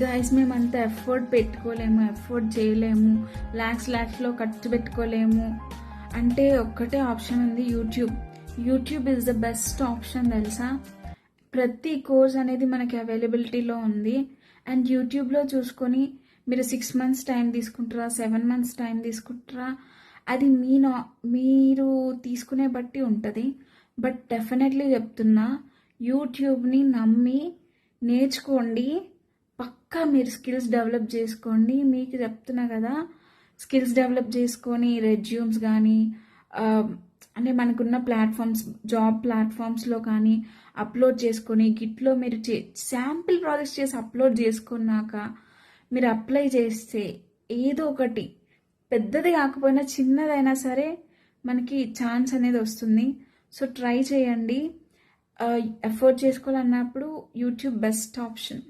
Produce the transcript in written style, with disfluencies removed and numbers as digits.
Guys మేమంత effort పెట్టుకోలేము, effort చేయలేము, ల్యాక్స్లో ఖర్చు పెట్టుకోలేము అంటే ఒక్కటే ఆప్షన్ ఉంది, YouTube is the best option తెలుసా. ప్రతి కోర్స్ అనేది మనకి అవైలబిలిటీలో ఉంది. అండ్ యూట్యూబ్లో చూసుకొని మీరు 6 months టైం తీసుకుంటారా, 7 months టైం తీసుకుంటారా, అది మీరు తీసుకునే బట్టి ఉంటుంది. బట్ డెఫినెట్లీ చెప్తున్నా, యూట్యూబ్ని నమ్మి నేర్చుకోండి. పక్కా మీరు స్కిల్స్ డెవలప్ చేసుకోండి. మీకు చెప్తున్నా కదా, స్కిల్స్ డెవలప్ చేసుకొని రెజ్యూమ్స్ కానీ అంటే మనకున్న ప్లాట్ఫామ్స్, జాబ్ ప్లాట్ఫామ్స్లో కానీ అప్లోడ్ చేసుకొని గిట్లో మీరు శాంపిల్ ప్రాజెక్ట్స్ చేసి అప్లోడ్ చేసుకున్నాక మీరు అప్లై చేస్తే ఏదో ఒకటి పెద్దది కాకపోయినా చిన్నదైనా సరే మనకి ఛాన్స్ అనేది వస్తుంది. సో ట్రై చేయండి. ఎఫర్ట్ చేసుకోవాలన్నప్పుడు యూట్యూబ్ బెస్ట్ ఆప్షన్.